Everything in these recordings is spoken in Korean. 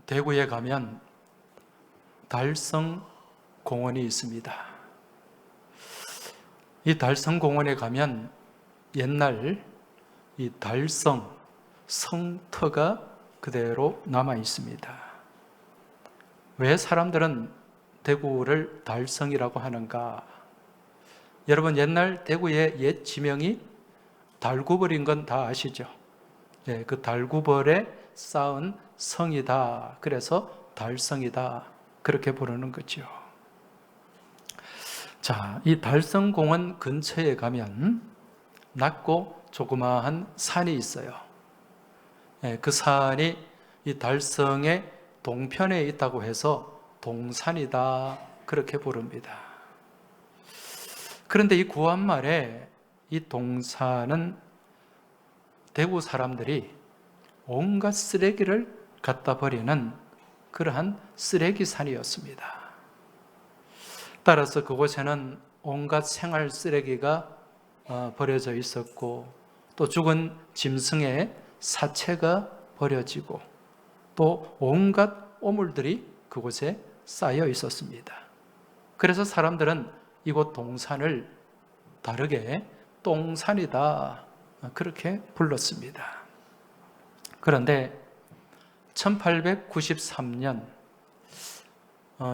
대구에 가면 달성 공원이 있습니다. 이 달성 공원에 가면 옛날 이 달성 성터가 그대로 남아 있습니다. 왜 사람들은 대구를 달성이라고 하는가? 여러분, 옛날 대구의 옛 지명이 달구벌인 건 다 아시죠? 예, 그 달구벌에 쌓은 성이다. 그래서 달성이다. 그렇게 부르는 거죠. 자, 이 달성공원 근처에 가면 낮고 조그마한 산이 있어요. 예, 그 산이 이 달성의 동편에 있다고 해서 동산이다. 그렇게 부릅니다. 그런데 이 구한말에 이 동산은 대구 사람들이 온갖 쓰레기를 갖다 버리는 그러한 쓰레기산이었습니다. 따라서 그곳에는 온갖 생활 쓰레기가 버려져 있었고, 또 죽은 짐승의 사체가 버려지고, 또 온갖 오물들이 그곳에 쌓여 있었습니다. 그래서 사람들은 이곳 동산을 다르게 똥산이다, 그렇게 불렀습니다. 그런데 1893년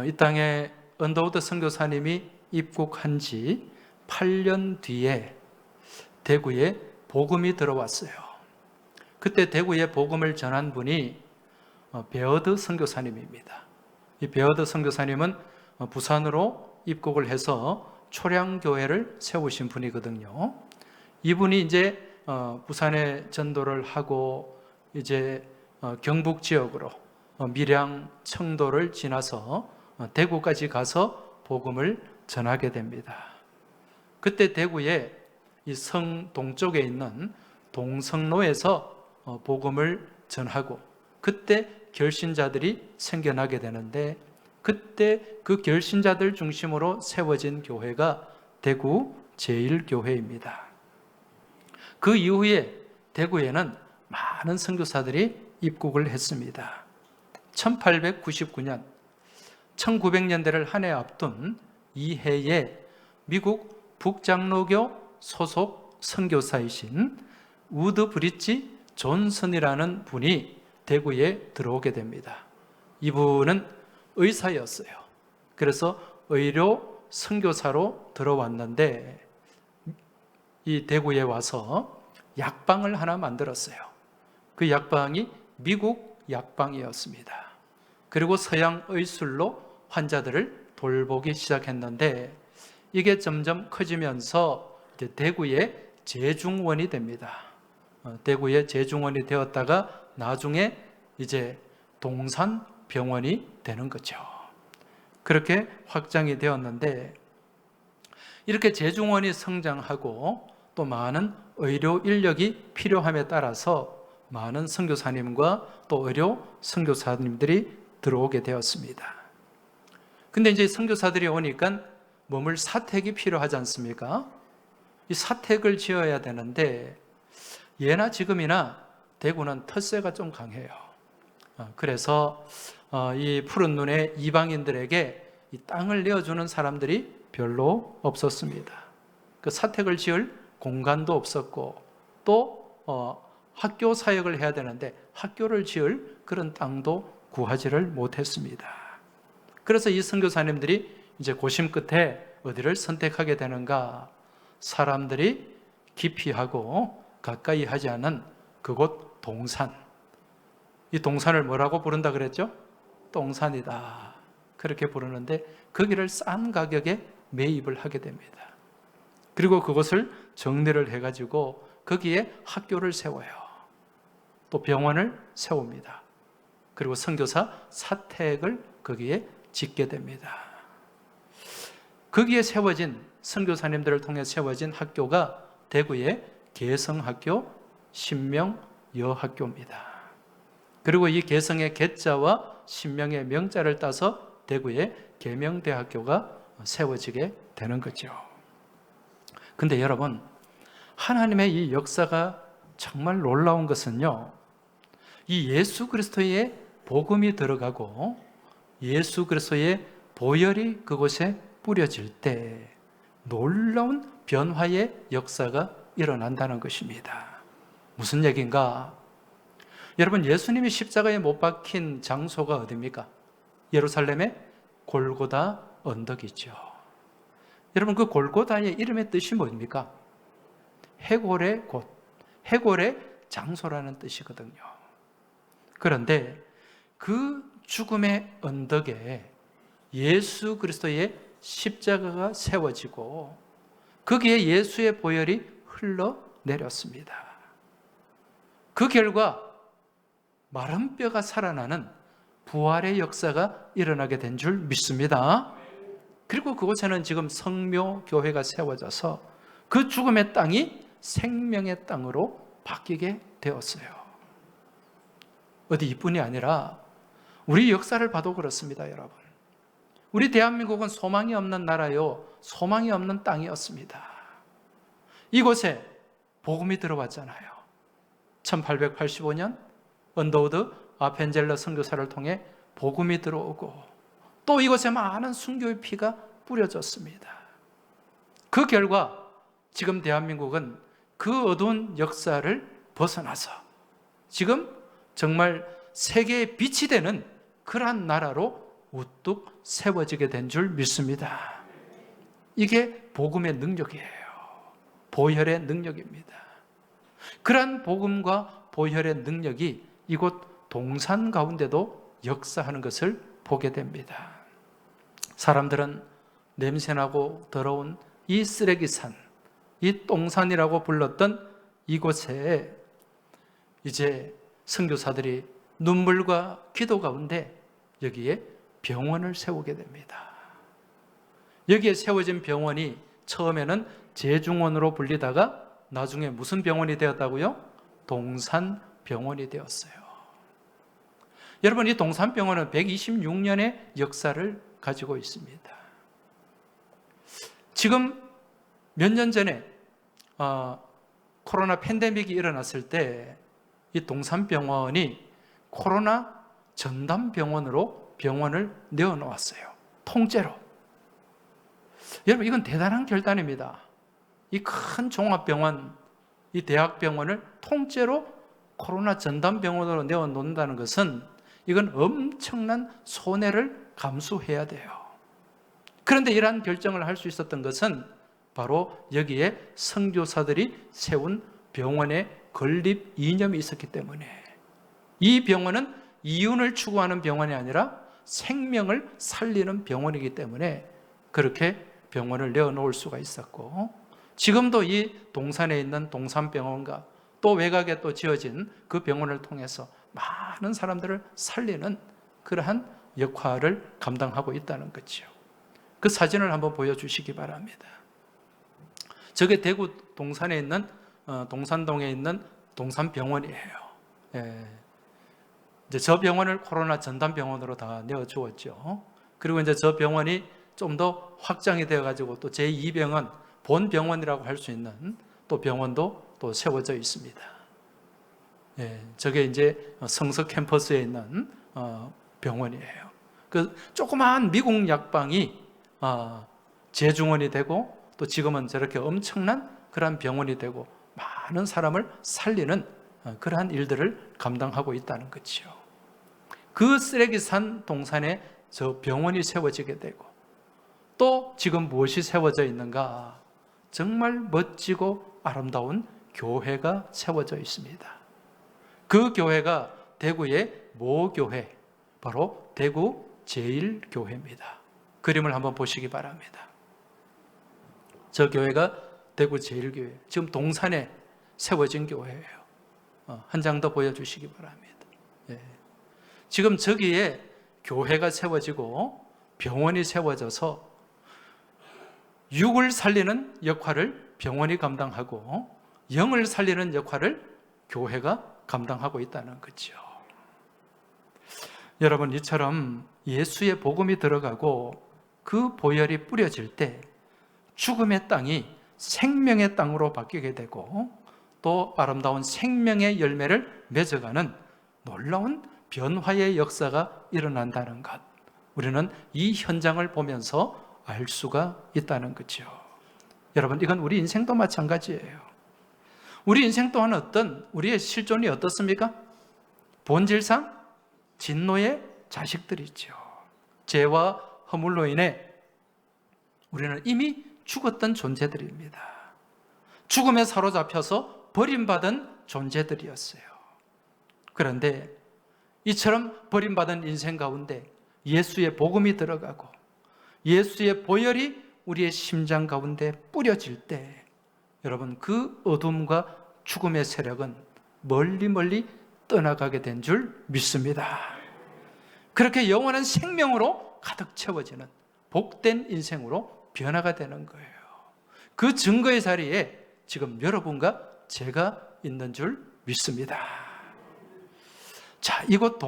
이 땅에 언더우드 선교사님이 입국한 지 8년 뒤에 대구에 복음이 들어왔어요. 그때 대구에 복음을 전한 분이 베어드 선교사님입니다. 이 베어드 선교사님은 부산으로 입국을 해서 초량교회를 세우신 분이거든요. 이분이 이제 부산에 전도를 하고 이제 경북 지역으로 밀양, 청도를 지나서 대구까지 가서 복음을 전하게 됩니다. 그때 대구에 이 성 동쪽에 있는 동성로에서 복음을 전하고, 그때 결신자들이 생겨나게 되는데, 그때 그 결신자들 중심으로 세워진 교회가 대구 제1교회입니다. 그 이후에 대구에는 많은 선교사들이 입국을 했습니다. 1899년 1900년대를 한 해 앞둔 이 해에 미국 북장로교 소속 선교사이신 우드 브릿지 존슨이라는 분이 대구에 들어오게 됩니다. 이분은 의사였어요. 그래서 의료 선교사로 들어왔는데, 이 대구에 와서 약방을 하나 만들었어요. 그 약방이 미국 약방이었습니다. 그리고 서양 의술로 환자들을 돌보기 시작했는데, 이게 점점 커지면서 이제 대구의 제중원이 됩니다. 대구의 제중원이 되었다가 나중에 이제 동산병원이 되는 거죠. 그렇게 확장이 되었는데, 이렇게 제중원이 성장하고 또 많은 의료 인력이 필요함에 따라서 많은 선교사님과 또 의료 선교사님들이 들어오게 되었습니다. 근데 이제 선교사들이 오니까 머물 사택이 필요하지 않습니까? 이 사택을 지어야 되는데, 예나 지금이나 대구는 텃세가 좀 강해요. 그래서 이 푸른 눈의 이방인들에게 이 땅을 내어주는 사람들이 별로 없었습니다. 그 사택을 지을 공간도 없었고, 또 학교 사역을 해야 되는데 학교를 지을 그런 땅도 구하지를 못했습니다. 그래서 이 선교사님들이 이제 고심 끝에 어디를 선택하게 되는가? 사람들이 기피하고 가까이 하지 않은 그곳 동산. 이 동산을 뭐라고 부른다 그랬죠? 똥산이다. 그렇게 부르는데, 거기를 싼 가격에 매입을 하게 됩니다. 그리고 그것을 정리를 해가지고 거기에 학교를 세워요. 또 병원을 세웁니다. 그리고 선교사 사택을 거기에 짓게 됩니다. 거기에 세워진, 선교사님들을 통해 세워진 학교가 대구의 개성학교 신명여학교입니다. 그리고 이 개성의 개자와 신명의 명자를 따서 대구의 계명대학교가 세워지게 되는 거죠. 근데 여러분, 하나님의 이 역사가 정말 놀라운 것은요, 이 예수 그리스도의 복음이 들어가고 예수 그리스도의 보혈이 그곳에 뿌려질 때 놀라운 변화의 역사가 일어난다는 것입니다. 무슨 얘기인가? 여러분, 예수님이 십자가에 못 박힌 장소가 어디입니까? 예루살렘의 골고다 언덕이죠. 여러분, 그 골고다의 이름의 뜻이 뭡니까? 해골의 곳, 해골의 장소라는 뜻이거든요. 그런데 그 죽음의 언덕에 예수 그리스도의 십자가가 세워지고 거기에 예수의 보혈이 흘러내렸습니다. 그 결과 마른 뼈가 살아나는 부활의 역사가 일어나게 된 줄 믿습니다. 그리고 그곳에는 지금 성묘교회가 세워져서 그 죽음의 땅이 생명의 땅으로 바뀌게 되었어요. 어디 이뿐이 아니라 우리 역사를 봐도 그렇습니다, 여러분. 우리 대한민국은 소망이 없는 나라요, 소망이 없는 땅이었습니다. 이곳에 복음이 들어왔잖아요. 1885년 언더우드 아펜젤러 선교사를 통해 복음이 들어오고 또 이곳에 많은 순교의 피가 뿌려졌습니다. 그 결과 지금 대한민국은 그 어두운 역사를 벗어나서 지금 정말 세계의 빛이 되는 그러한 나라로 우뚝 세워지게 된 줄 믿습니다. 이게 복음의 능력이에요. 보혈의 능력입니다. 그러한 복음과 보혈의 능력이 이곳 동산 가운데도 역사하는 것을 보게 됩니다. 사람들은 냄새나고 더러운 이 쓰레기산, 이 똥산이라고 불렀던 이곳에 이제 선교사들이 눈물과 기도 가운데 여기에 병원을 세우게 됩니다. 여기에 세워진 병원이 처음에는 제중원으로 불리다가 나중에 무슨 병원이 되었다고요? 동산병원이 되었어요. 여러분, 이 동산병원은 126년의 역사를 가지고 있습니다. 지금 몇 년 전에 코로나 팬데믹이 일어났을 때 이 동산병원이 코로나 전담병원으로 병원을 내어놓았어요. 통째로. 여러분, 이건 대단한 결단입니다. 이 큰 종합병원, 이 대학병원을 통째로 코로나 전담병원으로 내어놓는다는 것은 이건 엄청난 손해를 감수해야 돼요. 그런데 이러한 결정을 할 수 있었던 것은 바로 여기에 선교사들이 세운 병원의 건립 이념이 있었기 때문에, 이 병원은 이윤을 추구하는 병원이 아니라 생명을 살리는 병원이기 때문에 그렇게 병원을 내어놓을 수가 있었고, 지금도 이 동산에 있는 동산병원과 또 외곽에 또 지어진 그 병원을 통해서 많은 사람들을 살리는 그러한 역할을 감당하고 있다는 거죠. 그 사진을 한번 보여주시기 바랍니다. 저게 대구 동산에 있는 동산동에 있는 동산병원이에요. 예. 이제 저 병원을 코로나 전담병원으로 다 내어주었죠. 그리고 이제 저 병원이 좀 더 확장이 되어가지고 또 제2병원, 본 병원이라고 할 수 있는 또 병원도 또 세워져 있습니다. 예, 저게 이제 성서 캠퍼스에 있는 병원이에요. 그 조그마한 미국 약방이 재중원이 되고 또 지금은 저렇게 엄청난 그러한 병원이 되고 많은 사람을 살리는 그러한 일들을 감당하고 있다는 거죠. 그 쓰레기산 동산에 저 병원이 세워지게 되고 또 지금 무엇이 세워져 있는가? 정말 멋지고 아름다운 교회가 세워져 있습니다. 그 교회가 대구의 모교회, 바로 대구 제1교회입니다. 그림을 한번 보시기 바랍니다. 저 교회가 대구 제1교회, 지금 동산에 세워진 교회예요. 한 장 더 보여주시기 바랍니다. 예. 지금 저기에 교회가 세워지고 병원이 세워져서 육을 살리는 역할을 병원이 감당하고 영을 살리는 역할을 교회가 감당하고 있다는 거죠. 여러분, 이처럼 예수의 복음이 들어가고 그 보혈이 뿌려질 때 죽음의 땅이 생명의 땅으로 바뀌게 되고 또 아름다운 생명의 열매를 맺어가는 놀라운 변화의 역사가 일어난다는 것, 우리는 이 현장을 보면서 알 수가 있다는 거죠. 여러분, 이건 우리 인생도 마찬가지예요. 우리 인생 또한 우리의 실존이 어떻습니까? 본질상 진노의 자식들이죠. 죄와 허물로 인해 우리는 이미 죽었던 존재들입니다. 죽음에 사로잡혀서 버림받은 존재들이었어요. 그런데 이처럼 버림받은 인생 가운데 예수의 복음이 들어가고 예수의 보혈이 우리의 심장 가운데 뿌려질 때, 여러분, 그 어둠과 죽음의 세력은 멀리 떠나가게 된 줄 믿습니다. 그렇게 영원한 생명으로 가득 채워지는 복된 인생으로 변화가 되는 거예요. 그 증거의 자리에 지금 여러분과 제가 있는 줄 믿습니다. 자, 이곳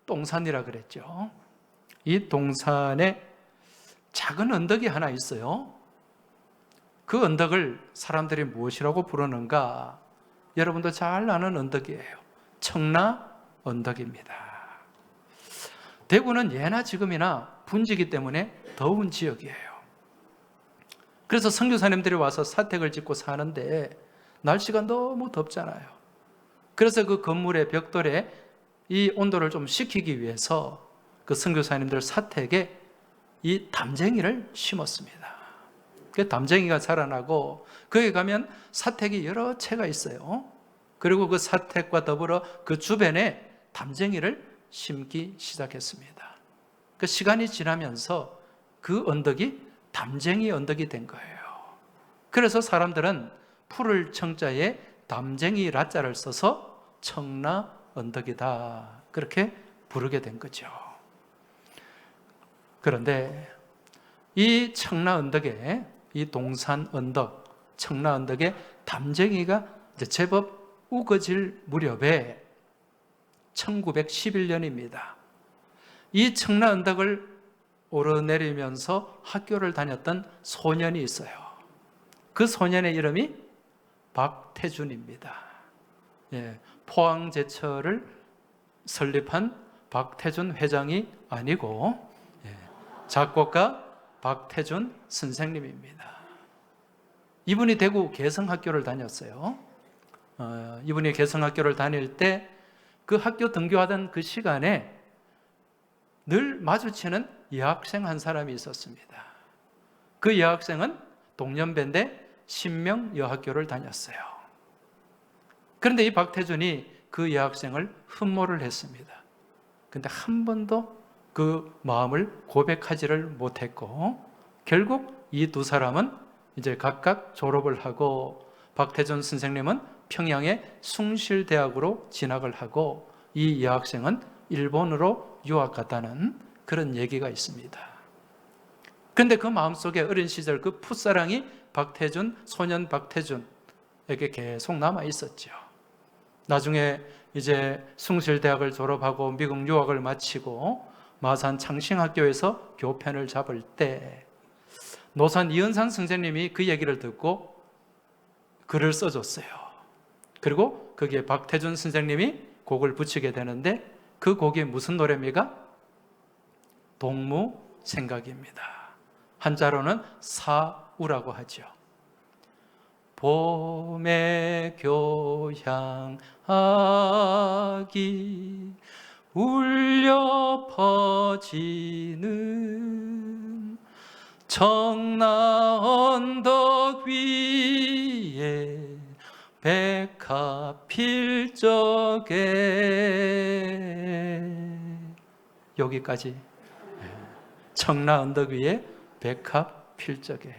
동산이라 그랬죠. 이 동산에 작은 언덕이 하나 있어요. 그 언덕을 사람들이 무엇이라고 부르는가? 여러분도 잘 아는 언덕이에요. 청라 언덕입니다. 대구는 예나 지금이나 분지기 때문에 더운 지역이에요. 그래서 선교사님들이 와서 사택을 짓고 사는데 날씨가 너무 덥잖아요. 그래서 그 건물의 벽돌에 이 온도를 좀 식히기 위해서 그 선교사님들 사택에 이 담쟁이를 심었습니다. 그 담쟁이가 자라나고 거기 가면 사택이 여러 채가 있어요. 그리고 그 사택과 더불어 그 주변에 담쟁이를 심기 시작했습니다. 그 시간이 지나면서 그 언덕이 담쟁이 언덕이 된 거예요. 그래서 사람들은 풀을 청자에 담쟁이 라자를 써서 청라 언덕이다, 그렇게 부르게 된 거죠. 그런데 이 청라 언덕에, 이 동산 언덕, 청라 언덕에 담쟁이가 이제 제법 우거질 무렵에 1911년입니다. 이 청라 언덕을 오르내리면서 학교를 다녔던 소년이 있어요. 그 소년의 이름이 박태준입니다. 포항제철을 설립한 박태준 회장이 아니고 작곡가 박태준 선생님입니다. 이분이 대구 개성학교를 다녔어요. 이분이 개성학교를 다닐 때 그 학교 등교하던 그 시간에 늘 마주치는 여학생 한 사람이 있었습니다. 그 여학생은 동년배인데 신명여학교를 다녔어요. 그런데 이 박태준이 그 여학생을 흠모를 했습니다. 그런데 한 번도 그 마음을 고백하지를 못했고, 결국 이 두 사람은 이제 각각 졸업을 하고, 박태준 선생님은 평양의 숭실대학으로 진학을 하고, 이 여학생은 일본으로 유학 갔다는 그런 얘기가 있습니다. 그런데 그 마음속에 어린 시절 그 풋사랑이 소년 박태준에게 계속 남아 있었죠. 나중에 이제 숭실대학을 졸업하고 미국 유학을 마치고 마산 창신학교에서 교편을 잡을 때 노산 이은상 선생님이 그 얘기를 듣고 글을 써줬어요. 그리고 거기에 박태준 선생님이 곡을 붙이게 되는데 그 곡이 무슨 노래입니까? 동무생각입니다. 한자로는 사우라고 하죠. 봄의 교향악이 울려 퍼지는 청라 언덕 위에 백합 필 적에, 여기까지. 청라 언덕 위에 백합 필 적에,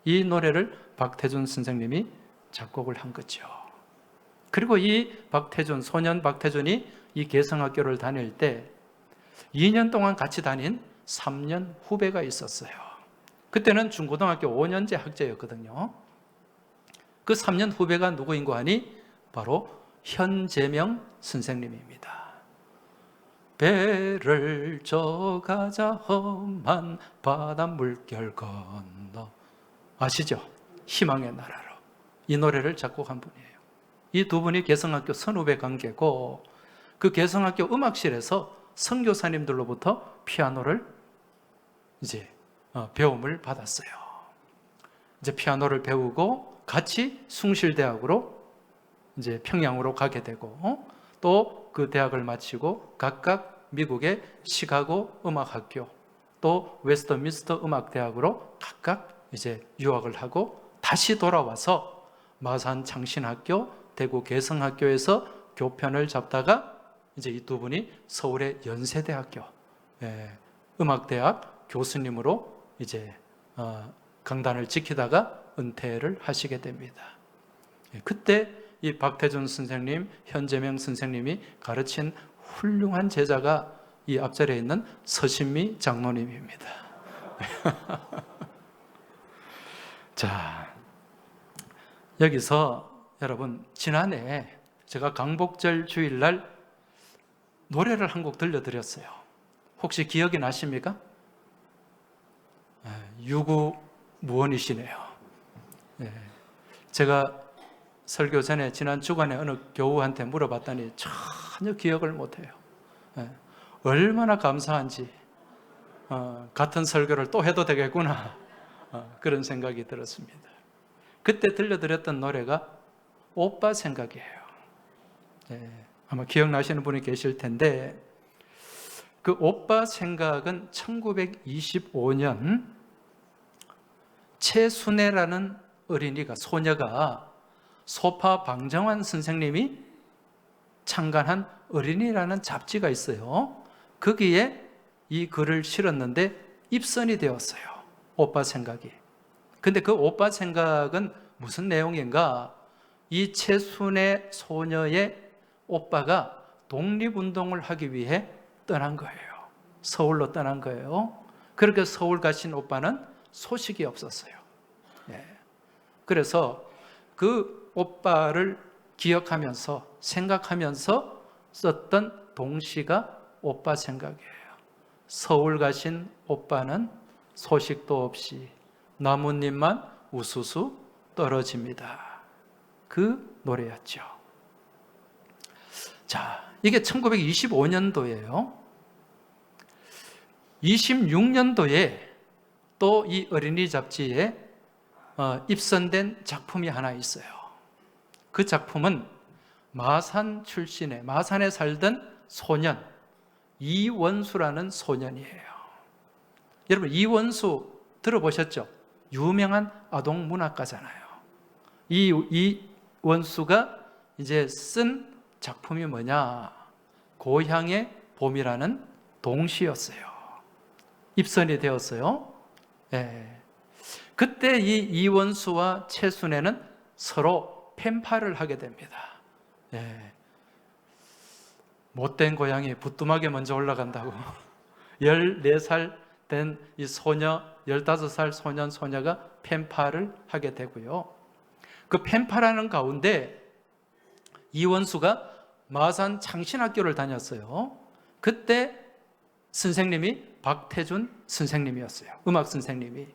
이 노래를 박태준 선생님이 작곡을 한 거죠. 그리고 이 소년 박태준이 이 개성학교를 다닐 때 2년 동안 같이 다닌 3년 후배가 있었어요. 그때는 중고등학교 5년제 학제였거든요. 그 3년 후배가 누구인고 하니 바로 현재명 선생님입니다. 배를 져가자 험한 바닷물결 건너, 아시죠? 희망의 나라로. 이 노래를 작곡한 분이에요. 이 두 분이 개성학교 선후배 관계고, 그 개성학교 음악실에서 선교사님들로부터 피아노를 이제 배움을 받았어요. 이제 피아노를 배우고 같이 숭실대학으로 이제 평양으로 가게 되고, 또 그 대학을 마치고 각각 미국의 시카고 음악학교, 또 웨스터민스터 음악대학으로 각각 이제 유학을 하고 다시 돌아와서 마산 창신학교, 대구 개성학교에서 교편을 잡다가 이제 이 두 분이 서울의 연세대학교 음악대학 교수님으로 이제 강단을 지키다가 은퇴를 하시게 됩니다. 그때 이 박태준 선생님, 현재명 선생님이 가르친 훌륭한 제자가 이 앞자리에 있는 서신미 장로님입니다. 자, 여기서 여러분, 지난해 제가 강복절 주일날 노래를 한 곡 들려드렸어요. 혹시 기억이 나십니까? 유구무원이시네요. 제가 설교 전에 지난 주간에 어느 교우한테 물어봤더니 전혀 기억을 못해요. 얼마나 감사한지, 같은 설교를 또 해도 되겠구나, 그런 생각이 들었습니다. 그때 들려드렸던 노래가 오빠 생각이에요. 아마 기억나시는 분이 계실 텐데, 그 오빠 생각은 1925년 최순애라는 어린이가, 소녀가 소파 방정환 선생님이 창간한 어린이라는 잡지가 있어요. 거기에 이 글을 실었는데 입선이 되었어요. 오빠 생각이. 근데 그 오빠 생각은 무슨 내용인가? 이 최순애 소녀의 오빠가 독립운동을 하기 위해 떠난 거예요. 서울로 떠난 거예요. 그렇게 서울 가신 오빠는 소식이 없었어요. 그래서 그 오빠를 기억하면서 생각하면서 썼던 동시가 오빠 생각이에요. 서울 가신 오빠는 소식도 없이 나뭇잎만 우수수 떨어집니다. 그 노래였죠. 자, 이게 1925년도예요. 26년도에 또 이 어린이 잡지에 입선된 작품이 하나 있어요. 그 작품은 마산 출신의, 마산에 살던 소년 이원수라는 소년이에요. 여러분, 이원수 들어보셨죠? 유명한 아동 문학가잖아요. 이원수가 이제 쓴 작품이 뭐냐? 고향의 봄이라는 동시였어요. 입선이 되었어요. 그때 이 이원수와 최순애는 서로 펜팔을 하게 됩니다. 못된 고양이 부뚜막에 먼저 올라간다고 14살 된 이 소녀, 15살 소년, 소녀가 펜팔을 하게 되고요. 그 펜팔하는 가운데 이원수가 마산 창신학교를 다녔어요. 그때 선생님이 박태준 선생님이었어요. 음악 선생님이.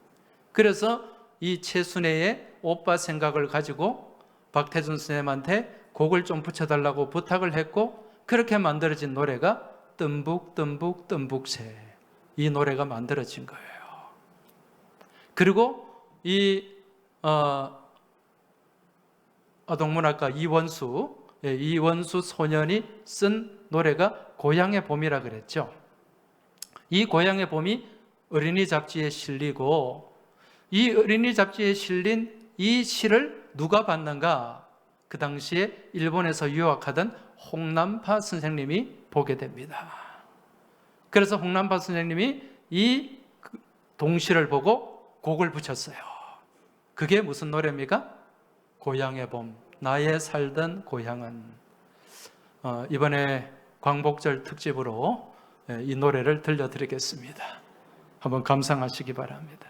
그래서 이 최순애의 오빠 생각을 가지고 박태준 선생님한테 곡을 좀 붙여달라고 부탁을 했고, 그렇게 만들어진 노래가 뜸북 뜸북새, 이 노래가 만들어진 거예요. 그리고 이 아동문학가 이원수 소년이 쓴 노래가 고향의 봄이라 그랬죠. 이 고향의 봄이 어린이 잡지에 실리고, 이 어린이 잡지에 실린 이 시를 누가 봤는가? 그 당시에 일본에서 유학하던 홍남파 선생님이 보게 됩니다. 그래서 홍남파 선생님이 이 동시를 보고 곡을 붙였어요. 그게 무슨 노래입니까? 고향의 봄, 나의 살던 고향은. 이번에 광복절 특집으로 이 노래를 들려드리겠습니다. 한번 감상하시기 바랍니다.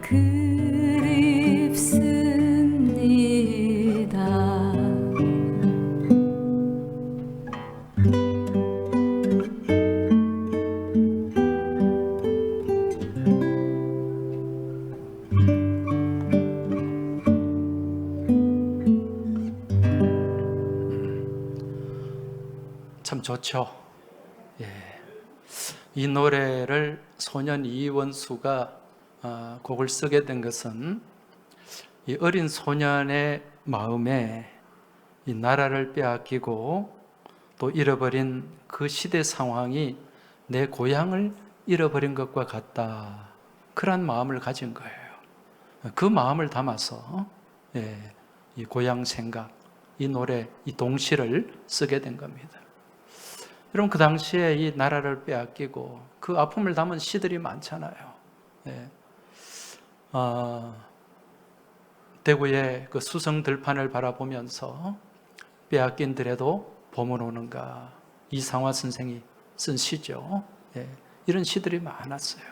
그립습니다. 참 좋죠. 예. 이 노래를 소년 이원수가 곡을 쓰게 된 것은 이 어린 소년의 마음에 이 나라를 빼앗기고 또 잃어버린 그 시대 상황이 내 고향을 잃어버린 것과 같다, 그런 마음을 가진 거예요. 그 마음을 담아서 이 고향 생각, 이 노래, 이 동시를 쓰게 된 겁니다. 여러분, 그 당시에 이 나라를 빼앗기고 그 아픔을 담은 시들이 많잖아요. 대구의 그 수성 들판을 바라보면서 빼앗긴 들에도 봄은 오는가, 이상화 선생이 쓴 시죠. 이런 시들이 많았어요.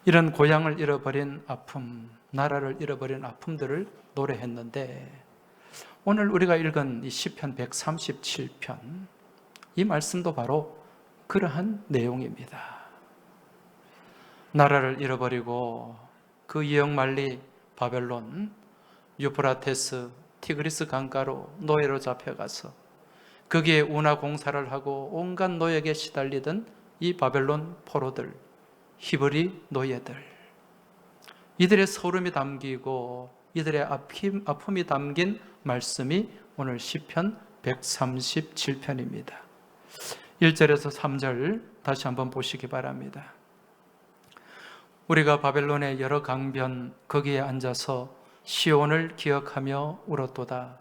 이런 고향을 잃어버린 아픔, 나라를 잃어버린 아픔들을 노래했는데, 오늘 우리가 읽은 이 시편 137편, 이 말씀도 바로 그러한 내용입니다. 나라를 잃어버리고 그 이역만리 바벨론, 유프라테스, 티그리스 강가로 노예로 잡혀가서 거기에 운하공사를 하고 온갖 노역에 시달리던 이 바벨론 포로들, 히브리 노예들, 이들의 서름이 담기고 이들의 아픔이 담긴 말씀이 오늘 시편 137편입니다. 1절에서 3절 다시 한번 보시기 바랍니다. 우리가 바벨론의 여러 강변 거기에 앉아서 시온을 기억하며 울었도다.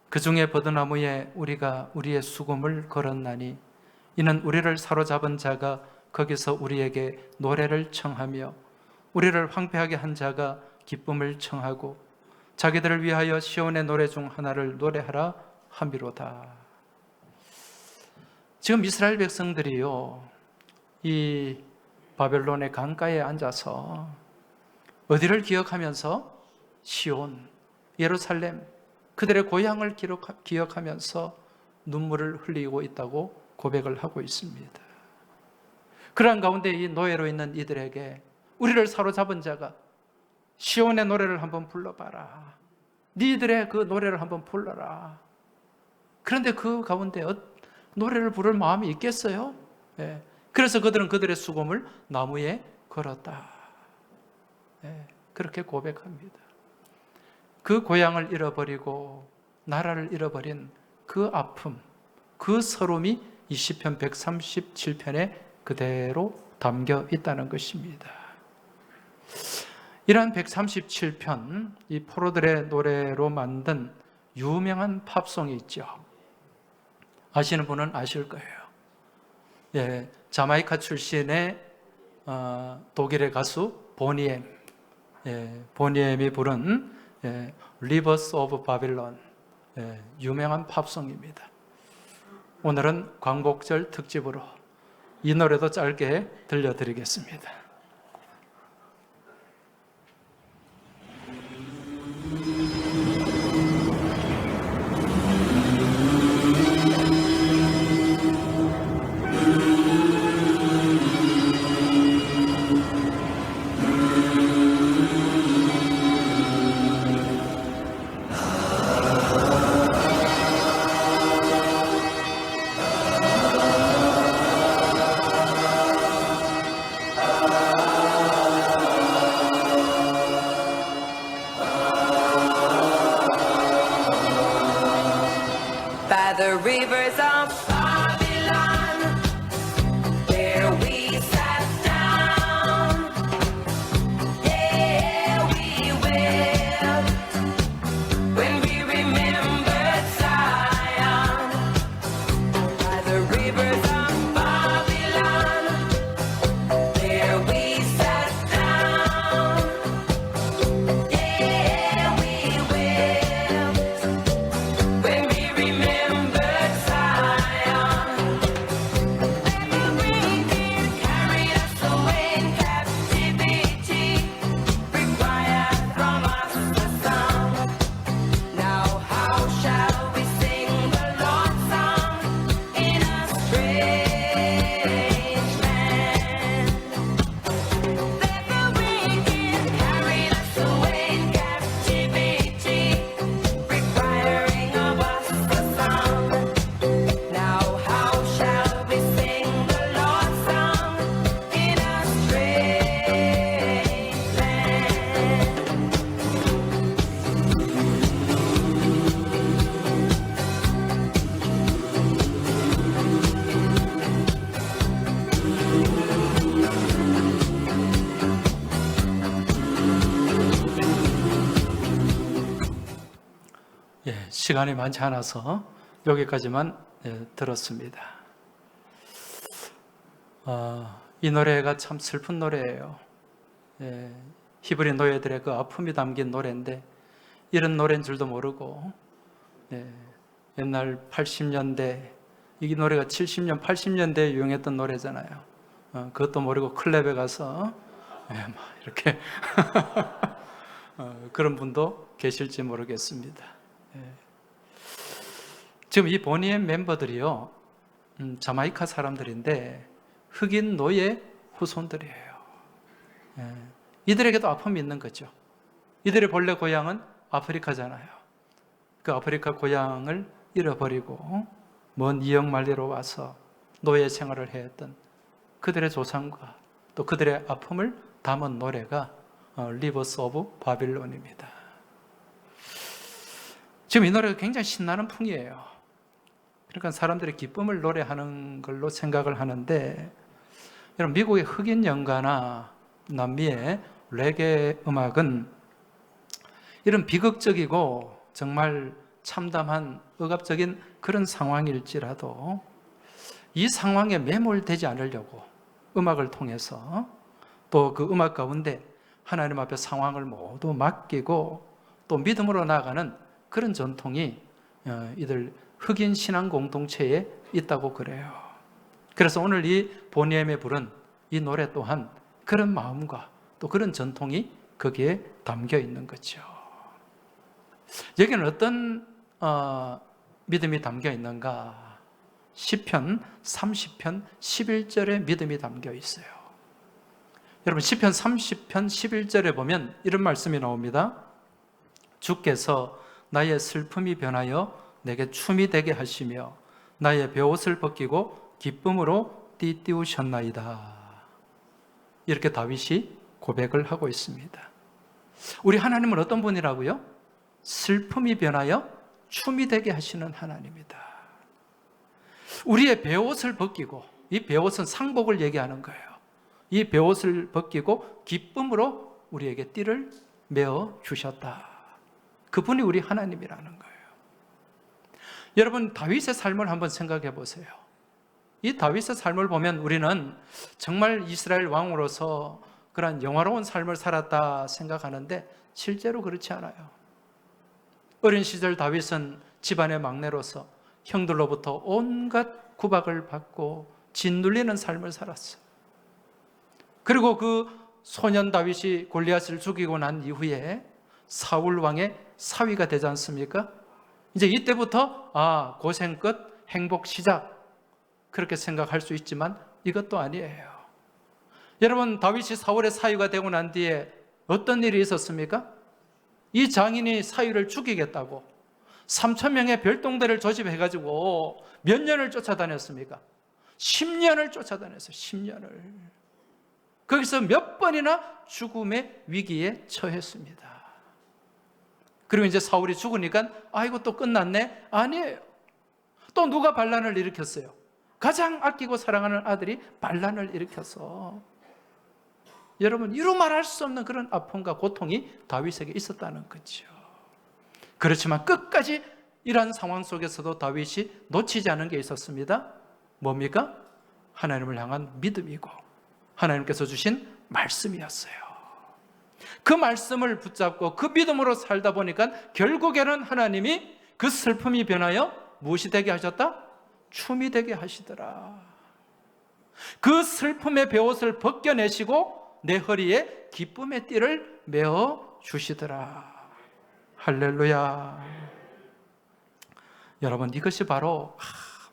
그 중에 버드나무에 우리가 우리의 수금을 걸었나니 이는 우리를 사로잡은 자가 거기서 우리에게 노래를 청하며 우리를 황폐하게 한 자가 기쁨을 청하고 자기들을 위하여 시온의 노래 중 하나를 노래하라 함이로다. 지금 이스라엘 백성들이요, 이 바벨론의 강가에 앉아서 어디를 기억하면서? 시온, 예루살렘, 그들의 고향을 기억하면서 눈물을 흘리고 있다고 고백을 하고 있습니다. 그러한 가운데 이 노예로 있는 이들에게 우리를 사로잡은 자가 시온의 노래를 한번 불러봐라, 니들의 그 노래를 한번 불러라. 그런데 그 가운데 노래를 부를 마음이 있겠어요? 그래서 그들은 그들의 수금을 나무에 걸었다. 그렇게 고백합니다. 그 고향을 잃어버리고 나라를 잃어버린 그 아픔, 그 서름이 이 시편 137편에 그대로 담겨 있다는 것입니다. 이러한 137편, 이 포로들의 노래로 만든 유명한 팝송이 있죠. 아시는 분은 아실 거예요. 자마이카 출신의 독일의 가수 보니엠, 보니엠이 부른 Rivers of Babylon, 유명한 팝송입니다. 오늘은 광복절 특집으로 이 노래도 짧게 들려드리겠습니다. The rivers of Babylon, there we sat down, there we wept, when we remembered Zion. By the rivers of Babylon, there we sat down, there we wept, when we remembered Zion. 시간이 많지 않아서 여기까지만 들었습니다. 이 노래가 참 슬픈 노래예요. 히브리 노예들의 그 아픔이 담긴 노래인데 이런 노래인 줄도 모르고 옛날 80년대 이 노래가 70년, 80년대에 유행했던 노래잖아요. 그것도 모르고 클럽에 가서 막 이렇게 그런 분도 계실지 모르겠습니다. 지금 이 보니엠 멤버들이요, 자마이카 사람들인데 흑인 노예 후손들이에요. 이들에게도 아픔이 있는 거죠. 이들의 본래 고향은 아프리카잖아요. 그 아프리카 고향을 잃어버리고 먼 이역만리로 와서 노예 생활을 해왔던 그들의 조상과 또 그들의 아픔을 담은 노래가 리버스 오브 바빌론입니다. 지금 이 노래가 굉장히 신나는 풍이에요. 그러니까 사람들이 기쁨을 노래하는 걸로 생각을 하는데, 여러분 미국의 흑인 연가나 남미의 레게 음악은 이런 비극적이고 정말 참담한 억압적인 그런 상황일지라도 이 상황에 매몰되지 않으려고 음악을 통해서 또 그 음악 가운데 하나님 앞에 상황을 모두 맡기고 또 믿음으로 나아가는 그런 전통이 이들 흑인 신앙 공동체에 있다고 그래요. 그래서 오늘 이 보니엠에 부른 이 노래 또한 그런 마음과 또 그런 전통이 거기에 담겨 있는 거죠. 여기는 어떤 믿음이 담겨 있는가? 시편 30편 11절에 믿음이 담겨 있어요. 여러분 시편 30편 11절에 보면 이런 말씀이 나옵니다. 주께서 나의 슬픔이 변하여 내게 춤이 되게 하시며 나의 베옷을 벗기고 기쁨으로 띠띠우셨나이다. 이렇게 다윗이 고백을 하고 있습니다. 우리 하나님은 어떤 분이라고요? 슬픔이 변하여 춤이 되게 하시는 하나님이다. 우리의 베옷을 벗기고, 이 베옷은 상복을 얘기하는 거예요. 이 베옷을 벗기고 기쁨으로 우리에게 띠를 메어 주셨다. 그분이 우리 하나님이라는 거예요. 여러분 다윗의 삶을 한번 생각해 보세요. 이 다윗의 삶을 보면 우리는 정말 이스라엘 왕으로서 그런 영화로운 삶을 살았다 생각하는데 실제로 그렇지 않아요. 어린 시절 다윗은 집안의 막내로서 형들로부터 온갖 구박을 받고 짓눌리는 삶을 살았어요. 그리고 그 소년 다윗이 골리앗을 죽이고 난 이후에 사울 왕의 사위가 되지 않습니까? 이제 이때부터 고생 끝, 행복 시작, 그렇게 생각할 수 있지만 이것도 아니에요. 여러분 다윗이 사울의 사위가 되고 난 뒤에 어떤 일이 있었습니까? 이 장인이 사위를 죽이겠다고 3,000명의 별동대를 조집해가지고 몇 년을 쫓아다녔습니까? 10년을 쫓아다녔어요. 10년을. 거기서 몇 번이나 죽음의 위기에 처했습니다. 그리고 이제 사울이 죽으니까 이거 또 끝났네? 아니에요. 또 누가 반란을 일으켰어요? 가장 아끼고 사랑하는 아들이 반란을 일으켜서 여러분 이루 말할 수 없는 그런 아픔과 고통이 다윗에게 있었다는 거죠. 그렇지만 끝까지 이러한 상황 속에서도 다윗이 놓치지 않은 게 있었습니다. 뭡니까? 하나님을 향한 믿음이고 하나님께서 주신 말씀이었어요. 그 말씀을 붙잡고 그 믿음으로 살다 보니까 결국에는 하나님이 그 슬픔이 변하여 무엇이 되게 하셨다? 춤이 되게 하시더라. 그 슬픔의 베옷을 벗겨내시고 내 허리에 기쁨의 띠를 메어 주시더라. 할렐루야. 여러분 이것이 바로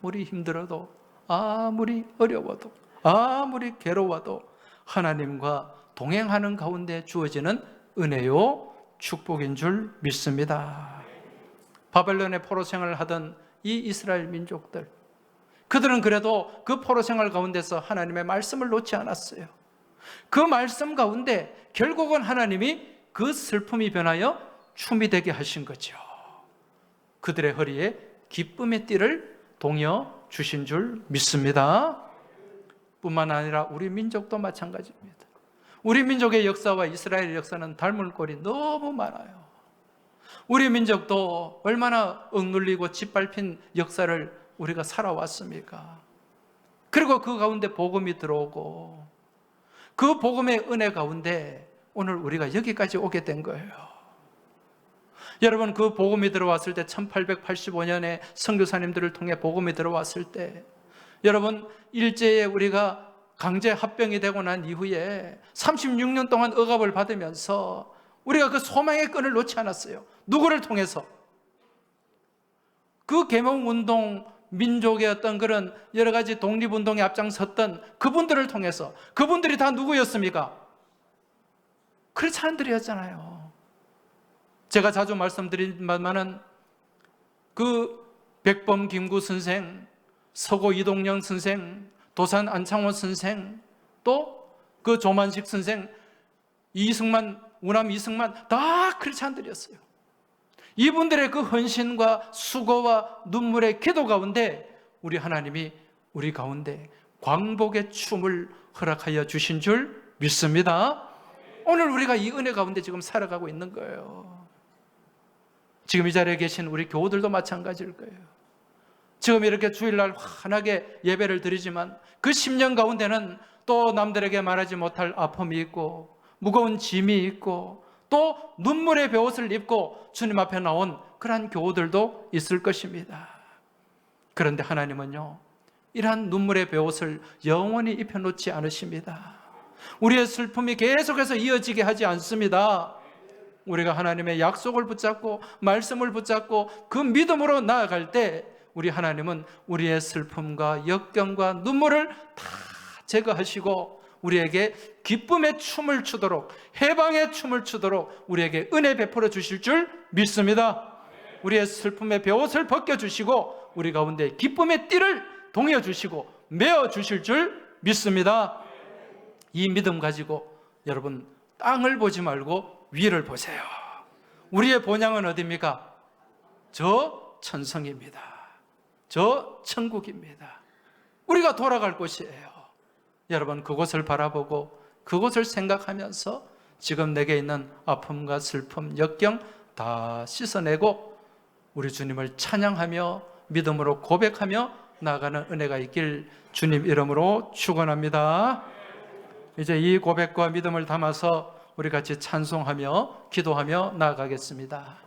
아무리 힘들어도 아무리 어려워도 아무리 괴로워도 하나님과 동행하는 가운데 주어지는 은혜요 축복인 줄 믿습니다. 바벨론의 포로 생활을 하던 이 이스라엘 민족들, 그들은 그래도 그 포로 생활 가운데서 하나님의 말씀을 놓지 않았어요. 그 말씀 가운데 결국은 하나님이 그 슬픔이 변하여 춤이 되게 하신 거죠. 그들의 허리에 기쁨의 띠를 동여 주신 줄 믿습니다. 뿐만 아니라 우리 민족도 마찬가지입니다. 우리 민족의 역사와 이스라엘의 역사는 닮은 꼴이 너무 많아요. 우리 민족도 얼마나 억눌리고 짓밟힌 역사를 우리가 살아왔습니까? 그리고 그 가운데 복음이 들어오고 그 복음의 은혜 가운데 오늘 우리가 여기까지 오게 된 거예요. 여러분, 그 복음이 들어왔을 때 1885년에 선교사님들을 통해 복음이 들어왔을 때 여러분, 일제에 우리가 강제 합병이 되고 난 이후에 36년 동안 억압을 받으면서 우리가 그 소망의 끈을 놓지 않았어요. 누구를 통해서? 그 계몽운동, 민족의 어떤 그런 여러 가지 독립운동에 앞장섰던 그분들을 통해서. 그분들이 다 누구였습니까? 크리스찬들이었잖아요. 제가 자주 말씀드리지만은 그 백범 김구 선생, 서고 이동영 선생, 도산 안창호 선생, 또 그 조만식 선생, 이승만, 우남 이승만 다 크리스찬들이었어요. 이분들의 그 헌신과 수고와 눈물의 기도 가운데 우리 하나님이 우리 가운데 광복의 춤을 허락하여 주신 줄 믿습니다. 오늘 우리가 이 은혜 가운데 지금 살아가고 있는 거예요. 지금 이 자리에 계신 우리 교우들도 마찬가지일 거예요. 지금 이렇게 주일날 환하게 예배를 드리지만 그 10년 가운데는 또 남들에게 말하지 못할 아픔이 있고 무거운 짐이 있고 또 눈물의 베옷을 입고 주님 앞에 나온 그러한 교우들도 있을 것입니다. 그런데 하나님은요, 이러한 눈물의 베옷을 영원히 입혀놓지 않으십니다. 우리의 슬픔이 계속해서 이어지게 하지 않습니다. 우리가 하나님의 약속을 붙잡고 말씀을 붙잡고 그 믿음으로 나아갈 때 우리 하나님은 우리의 슬픔과 역경과 눈물을 다 제거하시고 우리에게 기쁨의 춤을 추도록, 해방의 춤을 추도록 우리에게 은혜 베풀어 주실 줄 믿습니다. 우리의 슬픔의 베옷을 벗겨주시고 우리 가운데 기쁨의 띠를 동여 주시고 메어 주실 줄 믿습니다. 이 믿음 가지고 여러분, 땅을 보지 말고 위를 보세요. 우리의 본향은 어디입니까? 저 천성입니다. 저 천국입니다. 우리가 돌아갈 곳이에요. 여러분, 그곳을 바라보고 그곳을 생각하면서 지금 내게 있는 아픔과 슬픔, 역경 다 씻어내고 우리 주님을 찬양하며 믿음으로 고백하며 나아가는 은혜가 있길 주님 이름으로 축원합니다. 이제 이 고백과 믿음을 담아서 우리 같이 찬송하며 기도하며 나아가겠습니다.